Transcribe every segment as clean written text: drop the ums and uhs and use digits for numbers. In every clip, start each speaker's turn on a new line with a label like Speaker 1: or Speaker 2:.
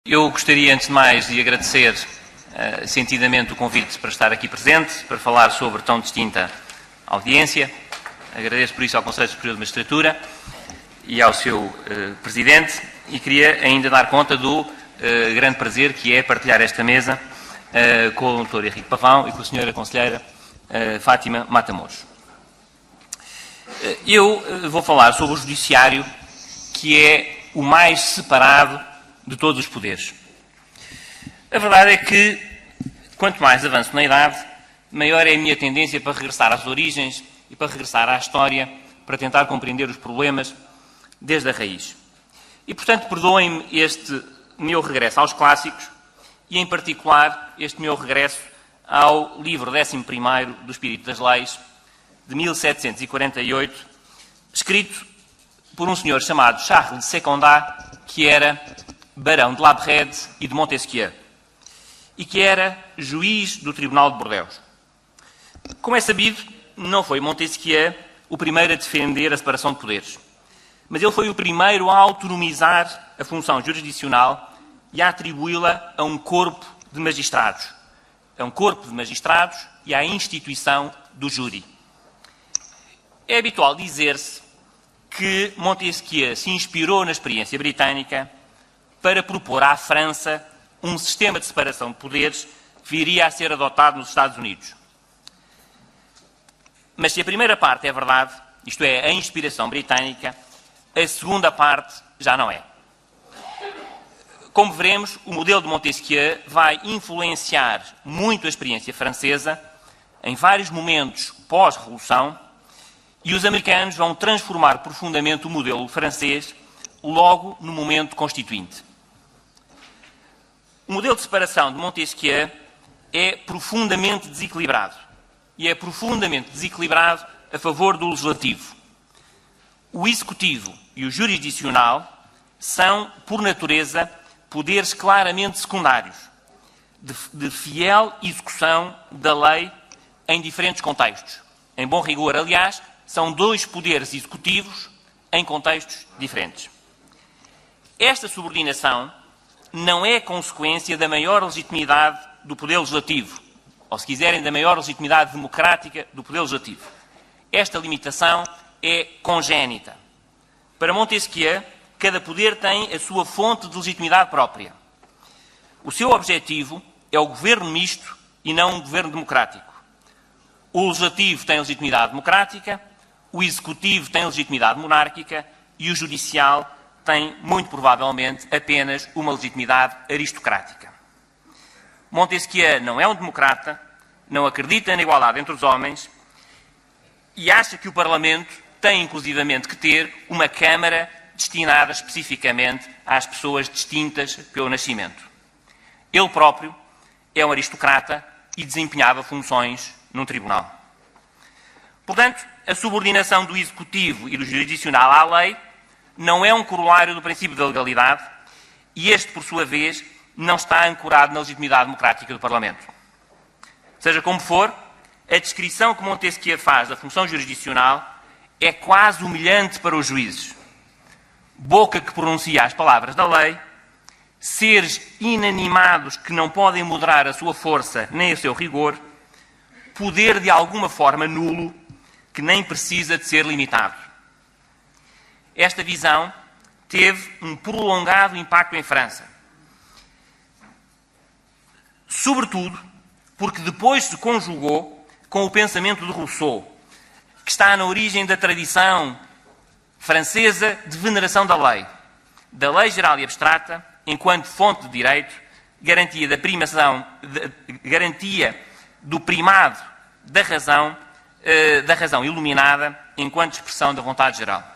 Speaker 1: Eu gostaria, antes de mais, de agradecer sentidamente o convite para estar aqui presente, para falar sobre tão distinta audiência. Agradeço por isso ao Conselho Superior de Magistratura e ao seu Presidente, e queria ainda dar conta do grande prazer que é partilhar esta mesa com o Dr. Henrique Pavão e com a Sra. Conselheira Fátima Matamoros. Eu vou falar sobre o Judiciário, que é o mais separado de todos os poderes. A verdade é que, quanto mais avanço na idade, maior é a minha tendência para regressar às origens e para regressar à história, para tentar compreender os problemas desde a raiz. E, portanto, perdoem-me este meu regresso aos clássicos e, em particular, este meu regresso ao livro 11º do Espírito das Leis, de 1748, escrito por um senhor chamado Charles de Secondat, que era barão de La Brède e de Montesquieu, e que era juiz do Tribunal de Bordeaux. Como é sabido, não foi Montesquieu o primeiro a defender a separação de poderes, mas ele foi o primeiro a autonomizar a função jurisdicional e a atribuí-la a um corpo de magistrados. A um corpo de magistrados e à instituição do júri. É habitual dizer-se que Montesquieu se inspirou na experiência britânica para propor à França um sistema de separação de poderes que viria a ser adotado nos Estados Unidos. Mas se a primeira parte é verdade, isto é, a inspiração britânica, a segunda parte já não é. Como veremos, o modelo de Montesquieu vai influenciar muito a experiência francesa em vários momentos pós-revolução, e os americanos vão transformar profundamente o modelo francês logo no momento constituinte. O modelo de separação de Montesquieu é profundamente desequilibrado. E é profundamente desequilibrado a favor do legislativo. O executivo e o jurisdicional são, por natureza, poderes claramente secundários, de fiel execução da lei em diferentes contextos. Em bom rigor, aliás, são dois poderes executivos em contextos diferentes. Esta subordinação não é consequência da maior legitimidade do poder legislativo, ou, se quiserem, da maior legitimidade democrática do poder legislativo. Esta limitação é congénita. Para Montesquieu, cada poder tem a sua fonte de legitimidade própria. O seu objetivo é o governo misto e não um governo democrático. O legislativo tem legitimidade democrática, o executivo tem legitimidade monárquica e o judicial tem, muito provavelmente, apenas uma legitimidade aristocrática. Montesquieu não é um democrata, não acredita na igualdade entre os homens e acha que o Parlamento tem, inclusivamente, que ter uma Câmara destinada especificamente às pessoas distintas pelo nascimento. Ele próprio é um aristocrata e desempenhava funções num tribunal. Portanto, a subordinação do Executivo e do Jurisdicional à lei não é um corolário do princípio da legalidade e este, por sua vez, não está ancorado na legitimidade democrática do Parlamento. Seja como for, a descrição que Montesquieu faz da função jurisdicional é quase humilhante para os juízes. Boca que pronuncia as palavras da lei, seres inanimados que não podem moderar a sua força nem o seu rigor, poder de alguma forma nulo que nem precisa de ser limitado. Esta visão teve um prolongado impacto em França. Sobretudo porque depois se conjugou com o pensamento de Rousseau, que está na origem da tradição francesa de veneração da lei geral e abstrata, enquanto fonte de direito, garantia do primado da razão iluminada enquanto expressão da vontade geral.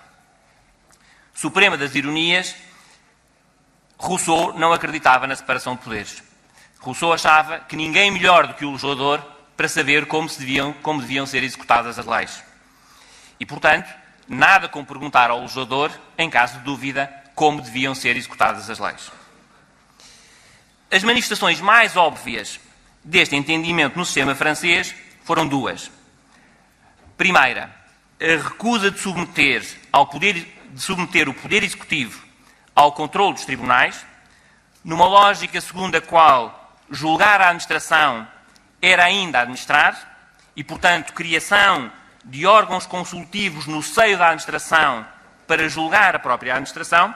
Speaker 1: Suprema das ironias, Rousseau não acreditava na separação de poderes. Rousseau achava que ninguém melhor do que o legislador para saber como deviam ser executadas as leis. E, portanto, nada como perguntar ao legislador, em caso de dúvida, como deviam ser executadas as leis. As manifestações mais óbvias deste entendimento no sistema francês foram duas. Primeira, a recusa de submeter o poder executivo ao controle dos tribunais, numa lógica segundo a qual julgar a administração era ainda administrar, e, portanto, criação de órgãos consultivos no seio da administração para julgar a própria administração,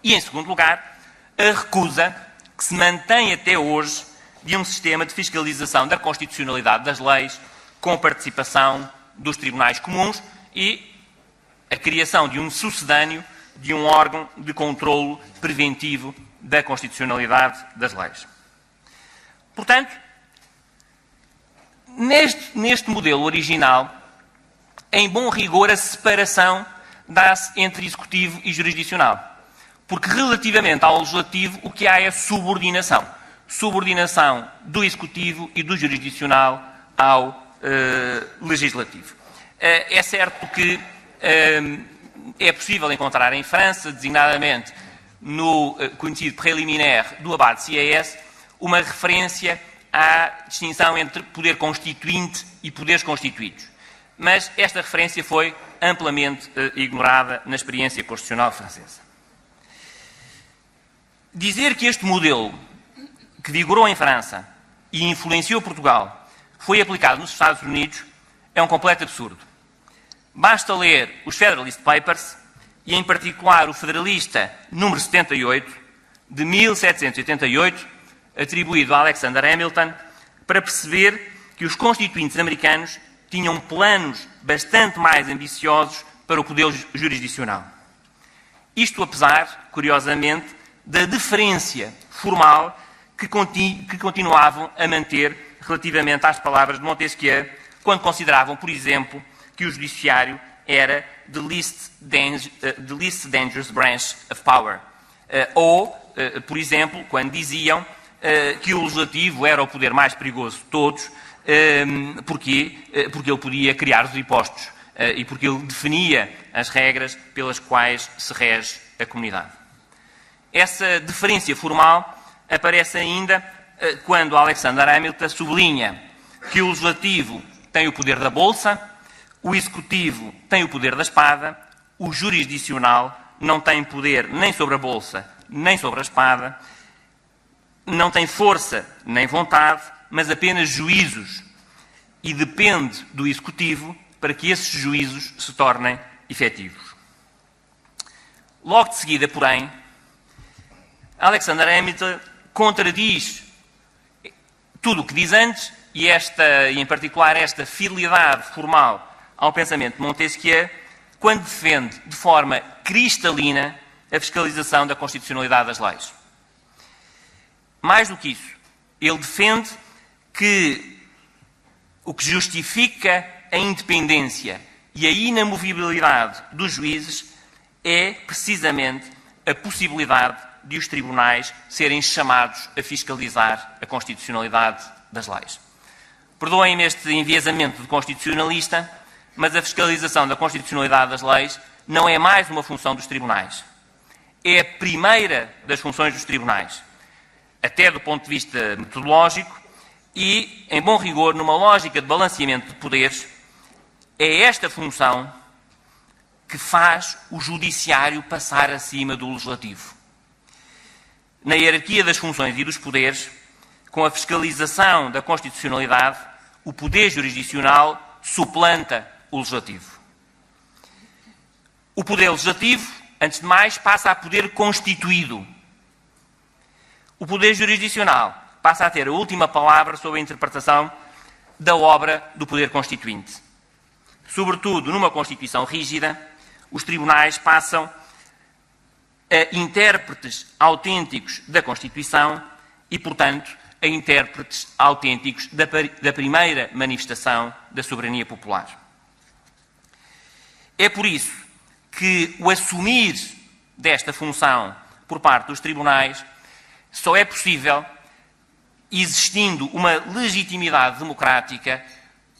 Speaker 1: e, em segundo lugar, a recusa que se mantém até hoje de um sistema de fiscalização da constitucionalidade das leis com participação dos tribunais comuns e a criação de um sucedâneo de um órgão de controlo preventivo da constitucionalidade das leis. Portanto, neste modelo original, em bom rigor, a separação dá-se entre executivo e jurisdicional. Porque, relativamente ao legislativo, o que há é subordinação. Subordinação do executivo e do jurisdicional ao legislativo. É certo que é possível encontrar em França, designadamente no conhecido preliminar do Abad-CAS, uma referência à distinção entre poder constituinte e poderes constituídos. Mas esta referência foi amplamente ignorada na experiência constitucional francesa. Dizer que este modelo, que vigorou em França e influenciou Portugal, foi aplicado nos Estados Unidos, é um completo absurdo. Basta ler os Federalist Papers, e em particular o Federalista número 78, de 1788, atribuído a Alexander Hamilton, para perceber que os constituintes americanos tinham planos bastante mais ambiciosos para o poder jurisdicional. Isto apesar, curiosamente, da deferência formal que continuavam a manter relativamente às palavras de Montesquieu, quando consideravam, por exemplo, que o judiciário era the least dangerous branch of power. Ou, por exemplo, quando diziam que o legislativo era o poder mais perigoso de todos, porque ele podia criar os impostos e porque ele definia as regras pelas quais se rege a comunidade. Essa deferência formal aparece ainda quando Alexander Hamilton sublinha que o legislativo tem o poder da bolsa, o executivo tem o poder da espada, o jurisdicional não tem poder nem sobre a bolsa, nem sobre a espada, não tem força nem vontade, mas apenas juízos, e depende do executivo para que esses juízos se tornem efetivos. Logo de seguida, porém, Alexander Hamilton contradiz tudo o que diz antes e em particular esta fidelidade formal ao pensamento de Montesquieu, quando defende de forma cristalina a fiscalização da constitucionalidade das leis. Mais do que isso, ele defende que o que justifica a independência e a inamovibilidade dos juízes é precisamente a possibilidade de os tribunais serem chamados a fiscalizar a constitucionalidade das leis. Perdoem-me este enviesamento de constitucionalista, mas a fiscalização da constitucionalidade das leis não é mais uma função dos tribunais. É a primeira das funções dos tribunais, até do ponto de vista metodológico e, em bom rigor, numa lógica de balanceamento de poderes, é esta função que faz o judiciário passar acima do legislativo. Na hierarquia das funções e dos poderes, com a fiscalização da constitucionalidade, o poder jurisdicional suplanta o legislativo. O poder legislativo, antes de mais, passa a poder constituído. O poder jurisdicional passa a ter a última palavra sobre a interpretação da obra do poder constituinte. Sobretudo numa Constituição rígida, os tribunais passam a intérpretes autênticos da Constituição e, portanto, a intérpretes autênticos da primeira manifestação da soberania popular. É por isso que o assumir desta função por parte dos tribunais só é possível existindo uma legitimidade democrática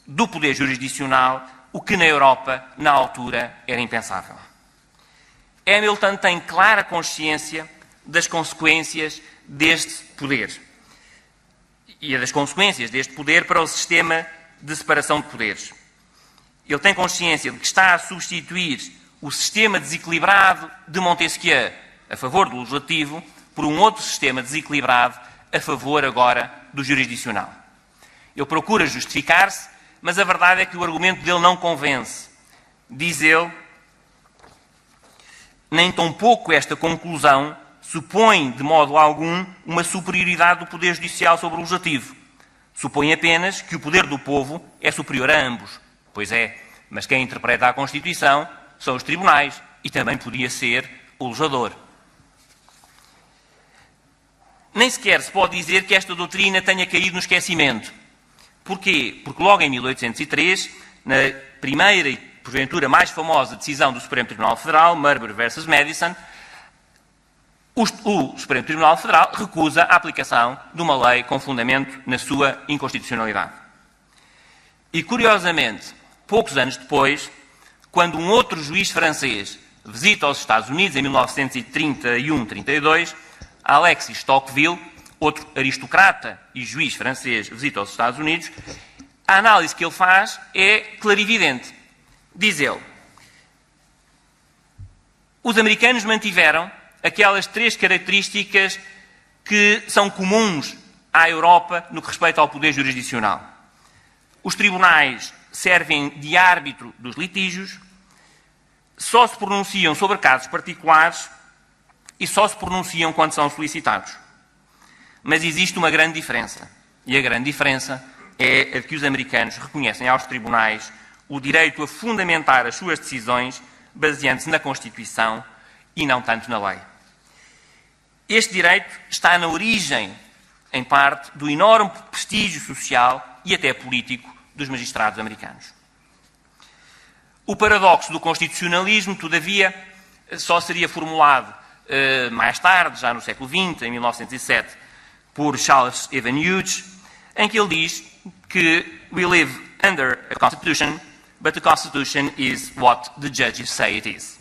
Speaker 1: do poder jurisdicional, o que na Europa, na altura, era impensável. Hamilton tem clara consciência das consequências deste poder e das consequências deste poder para o sistema de separação de poderes. Ele tem consciência de que está a substituir o sistema desequilibrado de Montesquieu a favor do legislativo por um outro sistema desequilibrado a favor agora do jurisdicional. Ele procura justificar-se, mas a verdade é que o argumento dele não convence. Diz ele, nem tampouco esta conclusão supõe de modo algum uma superioridade do poder judicial sobre o legislativo. Supõe apenas que o poder do povo é superior a ambos. Pois é, mas quem interpreta a Constituição são os tribunais e também podia ser o legislador. Nem sequer se pode dizer que esta doutrina tenha caído no esquecimento. Porquê? Porque logo em 1803, na primeira e porventura mais famosa decisão do Supremo Tribunal Federal, Marbury versus Madison, o Supremo Tribunal Federal recusa a aplicação de uma lei com fundamento na sua inconstitucionalidade. E, curiosamente, poucos anos depois, quando um outro juiz francês visita os Estados Unidos, em 1931-32, Alexis Tocqueville, outro aristocrata e juiz francês, visita os Estados Unidos, a análise que ele faz é clarividente. Diz ele, os americanos mantiveram aquelas três características que são comuns à Europa no que respeita ao poder jurisdicional. Os tribunais servem de árbitro dos litígios, só se pronunciam sobre casos particulares e só se pronunciam quando são solicitados. Mas existe uma grande diferença. E a grande diferença é a que os americanos reconhecem aos tribunais o direito a fundamentar as suas decisões baseando-se na Constituição e não tanto na lei. Este direito está na origem, em parte, do enorme prestígio social e até político dos magistrados americanos. O paradoxo do constitucionalismo, todavia, só seria formulado mais tarde, já no século XX, em 1907, por Charles Evan Hughes, em que ele diz que we live under a Constitution, but the Constitution is what the judges say it is.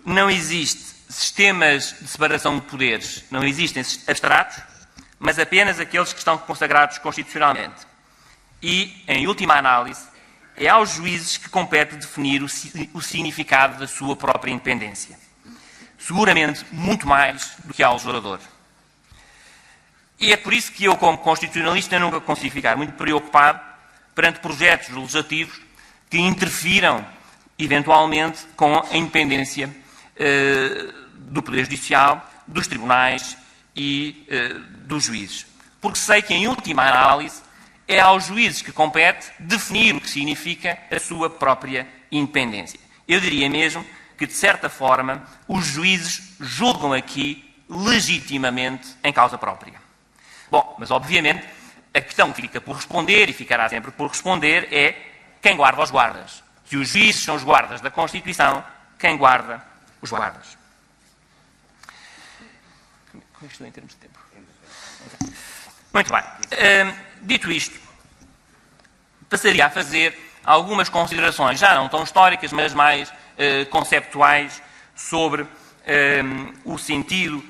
Speaker 1: Não existe sistemas de separação de poderes, não existem abstratos, mas apenas aqueles que estão consagrados constitucionalmente. E, em última análise, é aos juízes que compete definir o significado da sua própria independência. Seguramente muito mais do que ao legislador. E é por isso que eu, como constitucionalista, nunca consigo ficar muito preocupado perante projetos legislativos que interfiram, eventualmente, com a independência do Poder Judicial, dos tribunais e dos juízes. Porque sei que, em última análise, é aos juízes que compete definir o que significa a sua própria independência. Eu diria mesmo que, de certa forma, os juízes julgam aqui legitimamente em causa própria. Bom, mas obviamente a questão que fica por responder, e ficará sempre por responder, é quem guarda os guardas. Se os juízes são os guardas da Constituição, quem guarda os guardas? Como é que estou em termos de tempo? Muito bem. Dito isto, passaria a fazer algumas considerações, já não tão históricas, mas mais conceptuais, sobre o sentido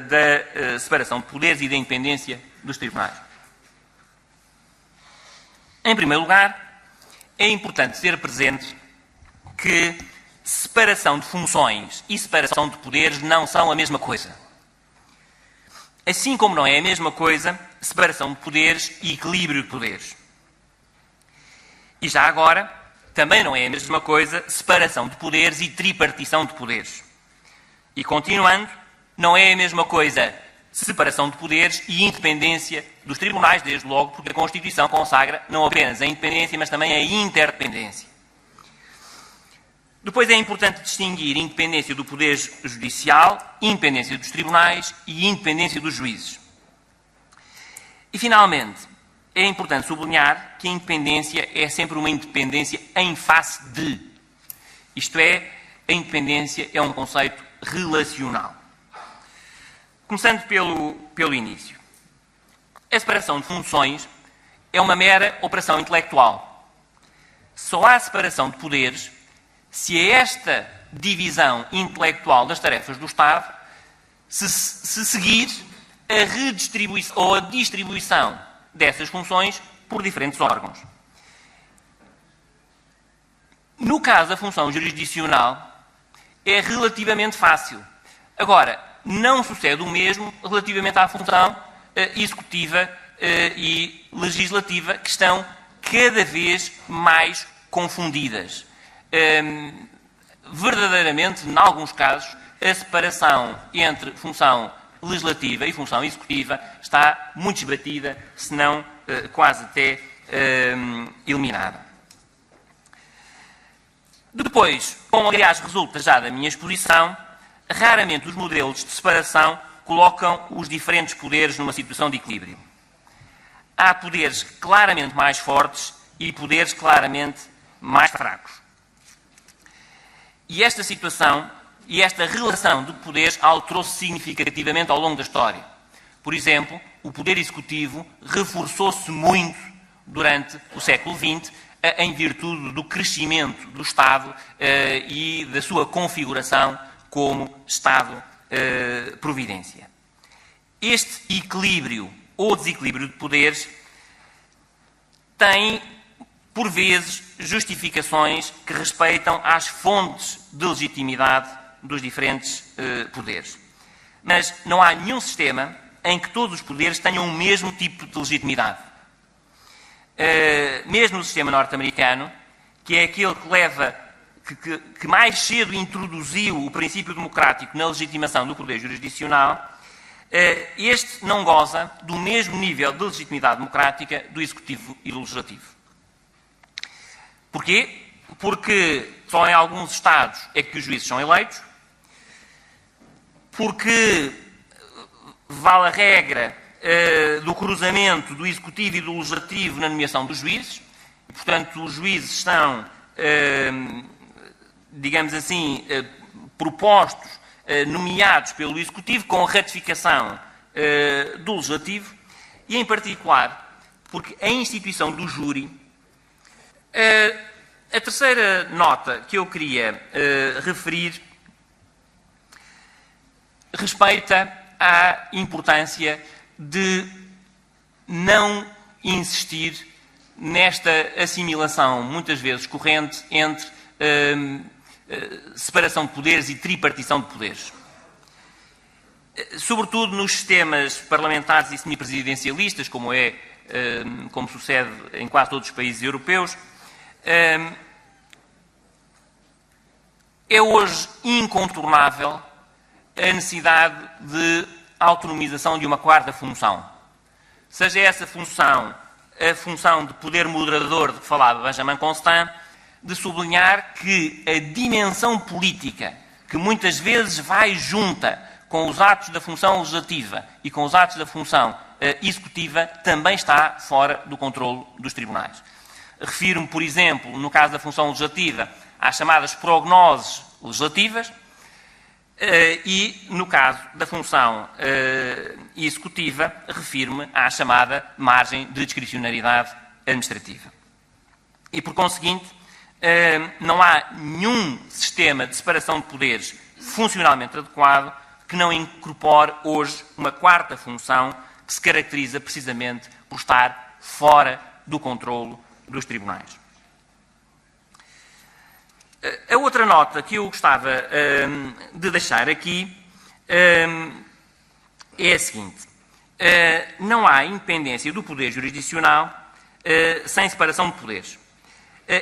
Speaker 1: da separação de poderes e da independência dos tribunais. Em primeiro lugar, é importante ter presente que separação de funções e separação de poderes não são a mesma coisa. Assim como não é a mesma coisa separação de poderes e equilíbrio de poderes. E já agora, também não é a mesma coisa separação de poderes e tripartição de poderes. E continuando, não é a mesma coisa separação de poderes e independência dos tribunais, desde logo, porque a Constituição consagra não apenas a independência, mas também a interdependência. Depois é importante distinguir independência do Poder Judicial, independência dos tribunais e independência dos juízes. E, finalmente, é importante sublinhar que a independência é sempre uma independência em face de. Isto é, a independência é um conceito relacional. Começando pelo início. A separação de funções é uma mera operação intelectual. Só há separação de poderes se a esta divisão intelectual das tarefas do Estado se seguir a redistribuição ou a distribuição dessas funções por diferentes órgãos. No caso da função jurisdicional, é relativamente fácil. Agora, não sucede o mesmo relativamente à função executiva e legislativa, que estão cada vez mais confundidas. Verdadeiramente, em alguns casos, a separação entre função legislativa e função executiva está muito esbatida, se não quase até eliminada. Depois, como aliás resulta já da minha exposição, raramente os modelos de separação colocam os diferentes poderes numa situação de equilíbrio. Há poderes claramente mais fortes e poderes claramente mais fracos. E esta situação e esta relação de poderes alterou-se significativamente ao longo da história. Por exemplo, o poder executivo reforçou-se muito durante o século XX, em virtude do crescimento do Estado e da sua configuração como Estado-providência. Este equilíbrio ou desequilíbrio de poderes tem, por vezes, justificações que respeitam às fontes de legitimidade dos diferentes poderes. Mas não há nenhum sistema em que todos os poderes tenham o mesmo tipo de legitimidade. Mesmo no sistema norte-americano, que é aquele que leva, que mais cedo introduziu o princípio democrático na legitimação do poder jurisdicional, este não goza do mesmo nível de legitimidade democrática do Executivo e do Legislativo. Porquê? Porque só em alguns Estados é que os juízes são eleitos, porque vale a regra do cruzamento do Executivo e do Legislativo na nomeação dos juízes, e, portanto, os juízes estão, digamos assim, propostos, nomeados pelo Executivo, com a ratificação do Legislativo, e, em particular, porque a instituição do júri. A terceira nota que eu queria referir respeita à importância de não insistir nesta assimilação, muitas vezes corrente, entre separação de poderes e tripartição de poderes. Sobretudo nos sistemas parlamentares e semipresidencialistas, como sucede em quase todos os países europeus, é hoje incontornável a necessidade de autonomização de uma quarta função. Seja essa função a função de poder moderador de que falava Benjamin Constant, de sublinhar que a dimensão política, que muitas vezes vai junta com os atos da função legislativa e com os atos da função executiva, também está fora do controle dos tribunais. Refiro-me, por exemplo, no caso da função legislativa, às chamadas prognoses legislativas, e, no caso da função executiva, refiro-me à chamada margem de discricionariedade administrativa. E, por conseguinte, não há nenhum sistema de separação de poderes funcionalmente adequado que não incorpore hoje uma quarta função que se caracteriza precisamente por estar fora do controlo dos tribunais. A outra nota que eu gostava de deixar aqui é a seguinte. Não há independência do poder jurisdicional sem separação de poderes.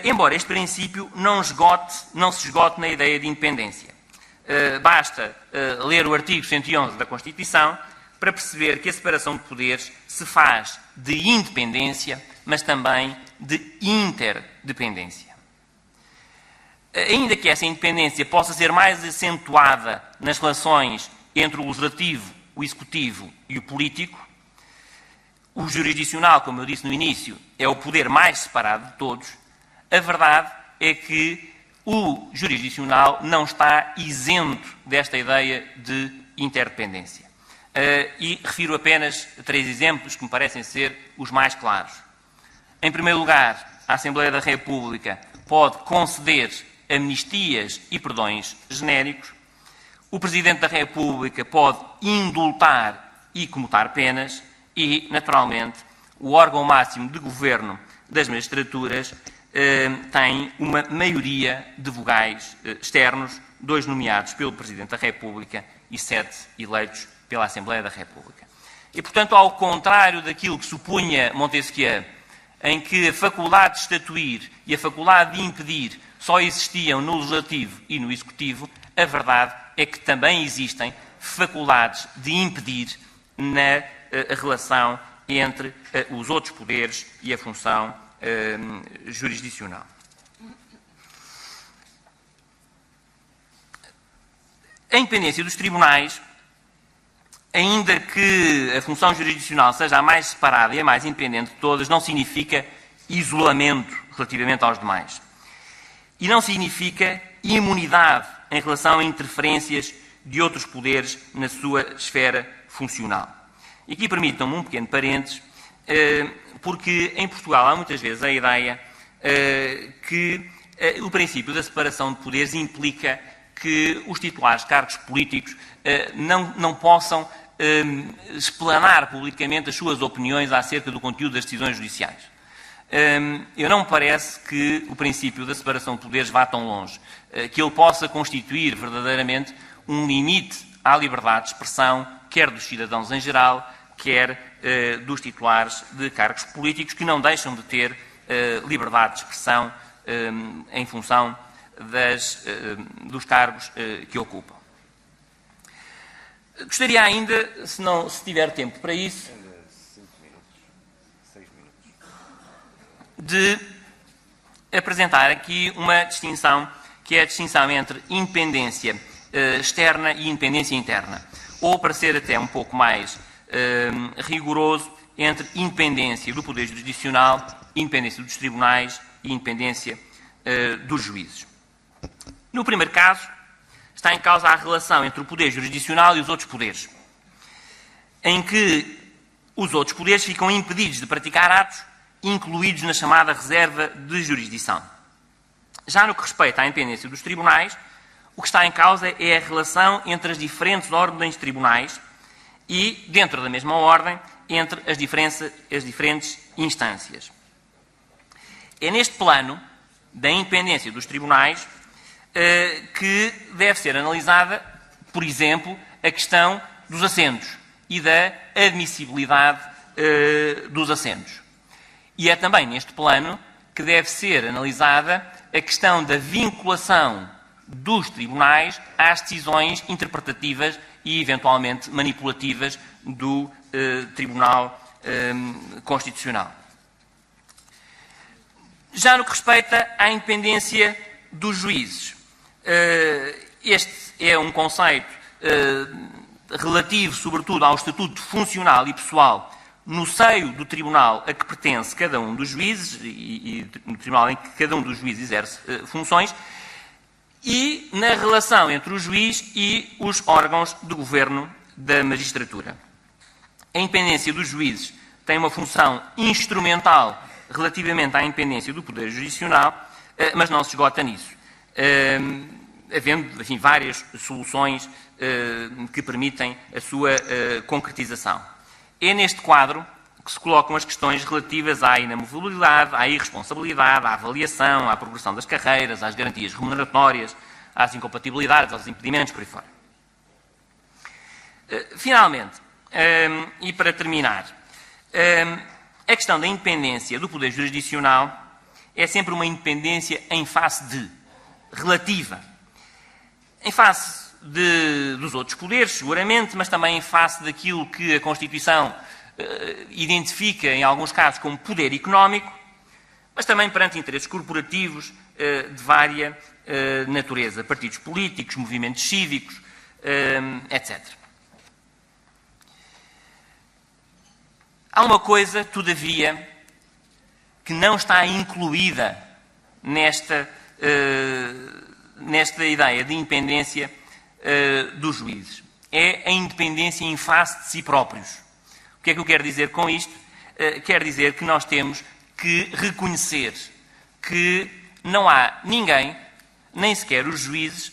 Speaker 1: Embora este princípio não se esgote na ideia de independência. Basta ler o artigo 111 da Constituição para perceber que a separação de poderes se faz de independência, mas também de interdependência. Ainda que essa independência possa ser mais acentuada nas relações entre o legislativo, o executivo e o político, o jurisdicional, como eu disse no início, é o poder mais separado de todos. A verdade é que o jurisdicional não está isento desta ideia de interdependência. E refiro apenas 3 exemplos que me parecem ser os mais claros. Em primeiro lugar, a Assembleia da República pode conceder amnistias e perdões genéricos. O Presidente da República pode indultar e comutar penas e, naturalmente, o órgão máximo de governo das magistraturas tem uma maioria de vogais externos, 2 nomeados pelo Presidente da República 7 eleitos pela Assembleia da República. E, portanto, ao contrário daquilo que supunha Montesquieu, em que a faculdade de estatuir e a faculdade de impedir só existiam no Legislativo e no Executivo, a verdade é que também existem faculdades de impedir na relação entre os outros poderes e a função jurisdicional. A independência dos tribunais, ainda que a função jurisdicional seja a mais separada e a mais independente de todas, não significa isolamento relativamente aos demais. E não significa imunidade em relação a interferências de outros poderes na sua esfera funcional. E aqui permitam-me um pequeno parênteses, porque em Portugal há muitas vezes a ideia que o princípio da separação de poderes implica que os titulares de cargos políticos não possam explanar publicamente as suas opiniões acerca do conteúdo das decisões judiciais. Eu não me parece que o princípio da separação de poderes vá tão longe, que ele possa constituir verdadeiramente um limite à liberdade de expressão, quer dos cidadãos em geral, quer dos titulares de cargos políticos, que não deixam de ter liberdade de expressão em função dos cargos que ocupam. Gostaria ainda, se tiver tempo para isso, de apresentar aqui uma distinção, que é a distinção entre independência externa e independência interna, ou, para ser até um pouco mais rigoroso, entre independência do Poder Jurisdicional, independência dos tribunais e independência dos juízes. No primeiro caso, está em causa a relação entre o Poder Jurisdicional e os outros poderes, em que os outros poderes ficam impedidos de praticar atos incluídos na chamada reserva de jurisdição. Já no que respeita à independência dos tribunais, o que está em causa é a relação entre as diferentes ordens de tribunais e, dentro da mesma ordem, entre as diferentes instâncias. É neste plano da independência dos tribunais que deve ser analisada, por exemplo, a questão dos assentos e da admissibilidade dos assentos. E é também neste plano que deve ser analisada a questão da vinculação dos tribunais às decisões interpretativas e, eventualmente, manipulativas do Tribunal Constitucional. Já no que respeita à independência dos juízes, este é um conceito relativo, sobretudo, ao estatuto funcional e pessoal no seio do tribunal a que pertence cada um dos juízes e no tribunal em que cada um dos juízes exerce funções, e na relação entre o juiz e os órgãos de governo da magistratura. A independência dos juízes tem uma função instrumental relativamente à independência do Poder Jurisdicional, mas não se esgota nisso, havendo, enfim, várias soluções que permitem a sua concretização. É neste quadro que se colocam as questões relativas à inamovibilidade, à irresponsabilidade, à avaliação, à progressão das carreiras, às garantias remuneratórias, às incompatibilidades, aos impedimentos, por aí fora. Finalmente, e para terminar, a questão da independência do Poder Jurisdicional é sempre uma independência em face de, relativa. Em face dos outros poderes, seguramente, mas também em face daquilo que a Constituição identifica, em alguns casos, como poder económico, mas também perante interesses corporativos de vária natureza, partidos políticos, movimentos cívicos, etc. Há uma coisa, todavia, que não está incluída nesta ideia de independência dos juízes. É a independência em face de si próprios. O que é que eu quero dizer com isto? Quer dizer que nós temos que reconhecer que não há ninguém, nem sequer os juízes,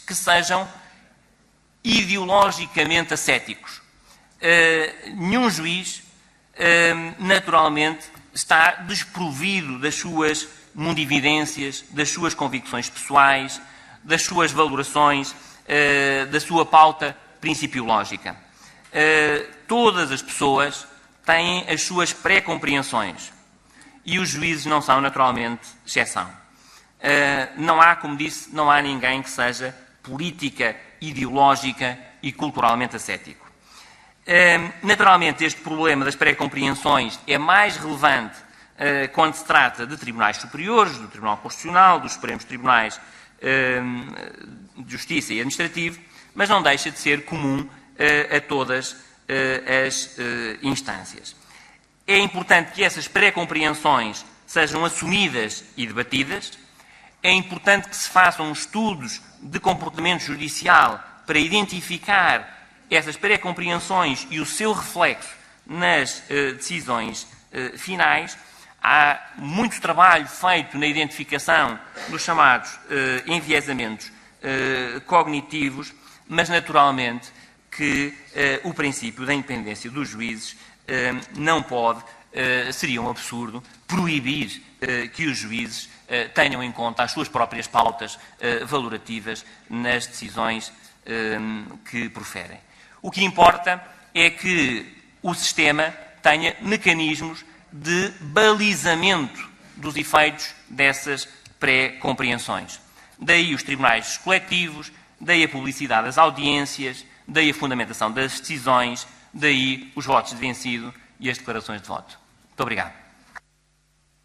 Speaker 1: que sejam ideologicamente ascéticos. Nenhum juiz, naturalmente, está desprovido das suas mundividências, das suas convicções pessoais, das suas valorações, da sua pauta principiológica. Todas as pessoas têm as suas pré-compreensões e os juízes não são, naturalmente, exceção. Não há, como disse, não há ninguém que seja política, ideológica e culturalmente ascético. Naturalmente, este problema das pré-compreensões é mais relevante quando se trata de tribunais superiores, do Tribunal Constitucional, dos Supremos Tribunais de Justiça e Administrativo, mas não deixa de ser comum a todas as instâncias. É importante que essas pré-compreensões sejam assumidas e debatidas. É importante que se façam estudos de comportamento judicial para identificar essas pré-compreensões e o seu reflexo nas decisões finais. Há muito trabalho feito na identificação dos chamados enviesamentos cognitivos, mas naturalmente que o princípio da independência dos juízes não pode, seria um absurdo, proibir que os juízes tenham em conta as suas próprias pautas valorativas nas decisões que proferem. O que importa é que o sistema tenha mecanismos de balizamento dos efeitos dessas pré-compreensões. Daí os tribunais coletivos, daí a publicidade das audiências, daí a fundamentação das decisões, daí os votos de vencido e as declarações de voto. Muito obrigado.